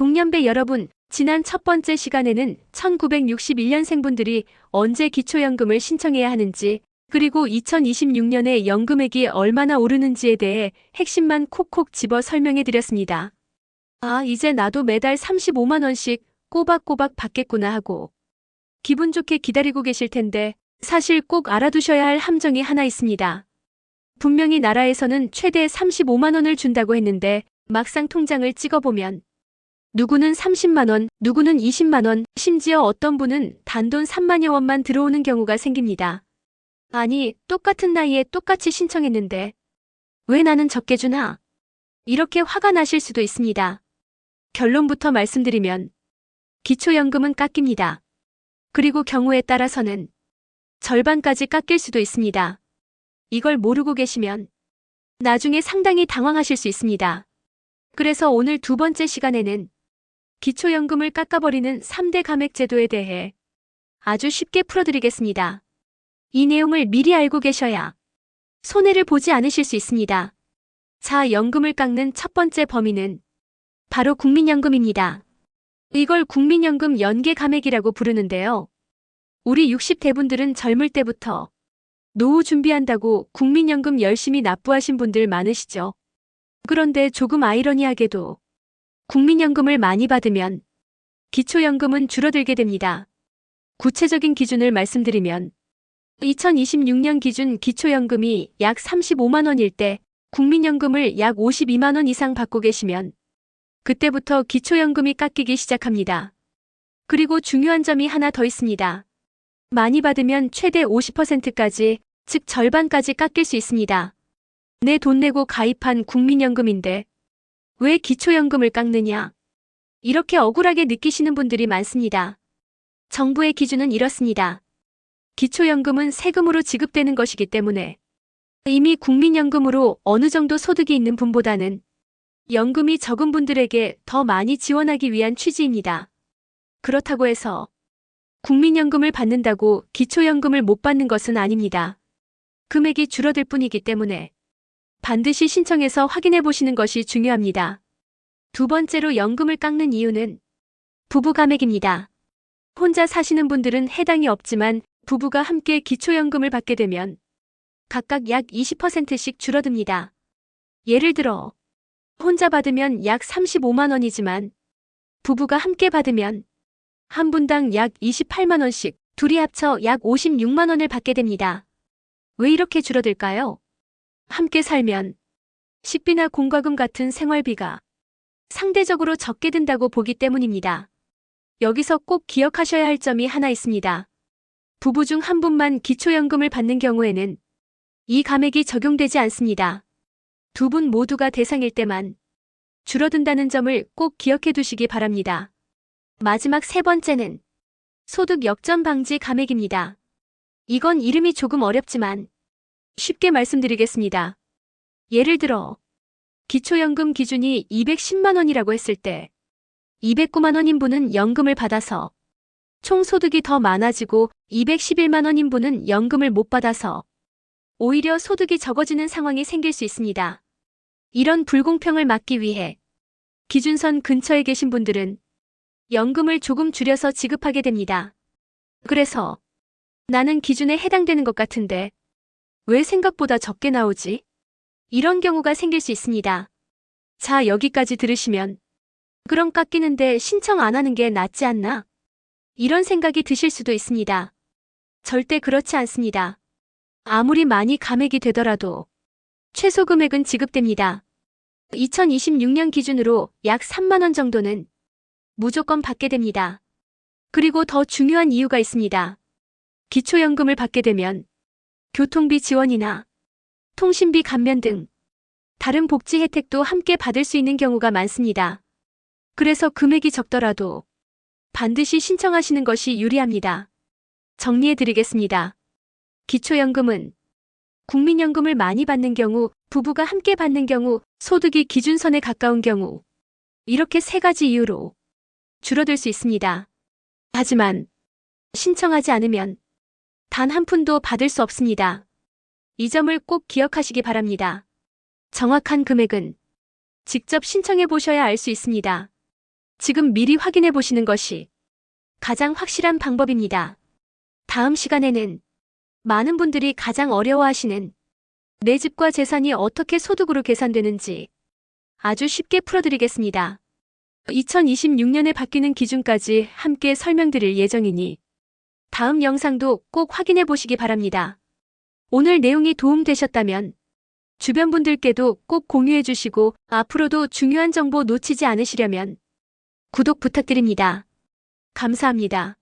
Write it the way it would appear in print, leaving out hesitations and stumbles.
동년배 여러분, 지난 첫 번째 시간에는 1961년생분들이 언제 기초연금을 신청해야 하는지, 그리고 2026년에 연금액이 얼마나 오르는지에 대해 핵심만 콕콕 집어 설명해 드렸습니다. 아, 이제 나도 매달 35만 원씩 꼬박꼬박 받겠구나 하고 기분 좋게 기다리고 계실 텐데 사실 꼭 알아두셔야 할 함정이 하나 있습니다. 분명히 나라에서는 최대 35만 원을 준다고 했는데 막상 통장을 찍어보면 누구는 30만 원, 누구는 20만 원, 심지어 어떤 분은 단돈 3만여 원만 들어오는 경우가 생깁니다. 아니, 똑같은 나이에 똑같이 신청했는데 왜 나는 적게 주나? 이렇게 화가 나실 수도 있습니다. 결론부터 말씀드리면 기초연금은 깎입니다. 그리고 경우에 따라서는 절반까지 깎일 수도 있습니다. 이걸 모르고 계시면 나중에 상당히 당황하실 수 있습니다. 그래서 오늘 두 번째 시간에는 기초연금을 깎아버리는 3대 감액제도에 대해 아주 쉽게 풀어드리겠습니다. 이 내용을 미리 알고 계셔야 손해를 보지 않으실 수 있습니다. 자, 연금을 깎는 첫 번째 범위는 바로 국민연금입니다. 이걸 국민연금 연계 감액이라고 부르는데요. 우리 60대 분들은 젊을 때부터 노후 준비한다고 국민연금 열심히 납부하신 분들 많으시죠? 그런데 조금 아이러니하게도 국민연금을 많이 받으면 기초연금은 줄어들게 됩니다. 구체적인 기준을 말씀드리면 2026년 기준 기초연금이 약 35만 원일 때 국민연금을 약 52만 원 이상 받고 계시면 그때부터 기초연금이 깎이기 시작합니다. 그리고 중요한 점이 하나 더 있습니다. 많이 받으면 최대 50%까지, 즉 절반까지 깎일 수 있습니다. 내 돈 내고 가입한 국민연금인데 왜 기초연금을 깎느냐? 이렇게 억울하게 느끼시는 분들이 많습니다. 정부의 기준은 이렇습니다. 기초연금은 세금으로 지급되는 것이기 때문에 이미 국민연금으로 어느 정도 소득이 있는 분보다는 연금이 적은 분들에게 더 많이 지원하기 위한 취지입니다. 그렇다고 해서 국민연금을 받는다고 기초연금을 못 받는 것은 아닙니다. 금액이 줄어들 뿐이기 때문에 반드시 신청해서 확인해 보시는 것이 중요합니다. 두 번째로 연금을 깎는 이유는 부부 감액입니다. 혼자 사시는 분들은 해당이 없지만 부부가 함께 기초연금을 받게 되면 각각 약 20%씩 줄어듭니다. 예를 들어 혼자 받으면 약 35만 원이지만 부부가 함께 받으면 한 분당 약 28만 원씩, 둘이 합쳐 약 56만 원을 받게 됩니다. 왜 이렇게 줄어들까요? 함께 살면 식비나 공과금 같은 생활비가 상대적으로 적게 든다고 보기 때문입니다. 여기서 꼭 기억하셔야 할 점이 하나 있습니다. 부부 중 한 분만 기초연금을 받는 경우에는 이 감액이 적용되지 않습니다. 두 분 모두가 대상일 때만 줄어든다는 점을 꼭 기억해 두시기 바랍니다. 마지막 세 번째는 소득 역전 방지 감액입니다. 이건 이름이 조금 어렵지만 쉽게 말씀드리겠습니다. 예를 들어 기초연금 기준이 210만 원이라고 했을 때 209만 원인 분은 연금을 받아서 총 소득이 더 많아지고 211만 원인 분은 연금을 못 받아서 오히려 소득이 적어지는 상황이 생길 수 있습니다. 이런 불공평을 막기 위해 기준선 근처에 계신 분들은 연금을 조금 줄여서 지급하게 됩니다. 그래서 나는 기준에 해당되는 것 같은데 왜 생각보다 적게 나오지? 이런 경우가 생길 수 있습니다. 자, 여기까지 들으시면 그럼 깎이는데 신청 안 하는 게 낫지 않나? 이런 생각이 드실 수도 있습니다. 절대 그렇지 않습니다. 아무리 많이 감액이 되더라도 최소 금액은 지급됩니다. 2026년 기준으로 약 3만 원 정도는 무조건 받게 됩니다. 그리고 더 중요한 이유가 있습니다. 기초연금을 받게 되면 교통비 지원이나 통신비 감면 등 다른 복지 혜택도 함께 받을 수 있는 경우가 많습니다. 그래서 금액이 적더라도 반드시 신청하시는 것이 유리합니다. 정리해 드리겠습니다. 기초연금은 국민연금을 많이 받는 경우, 부부가 함께 받는 경우, 소득이 기준선에 가까운 경우 이렇게 세 가지 이유로 줄어들 수 있습니다. 하지만 신청하지 않으면 단 한 푼도 받을 수 없습니다. 이 점을 꼭 기억하시기 바랍니다. 정확한 금액은 직접 신청해 보셔야 알 수 있습니다. 지금 미리 확인해 보시는 것이 가장 확실한 방법입니다. 다음 시간에는 많은 분들이 가장 어려워하시는 내 집과 재산이 어떻게 소득으로 계산되는지 아주 쉽게 풀어드리겠습니다. 2026년에 바뀌는 기준까지 함께 설명드릴 예정이니 다음 영상도 꼭 확인해 보시기 바랍니다. 오늘 내용이 도움되셨다면 주변 분들께도 꼭 공유해 주시고 앞으로도 중요한 정보 놓치지 않으시려면 구독 부탁드립니다. 감사합니다.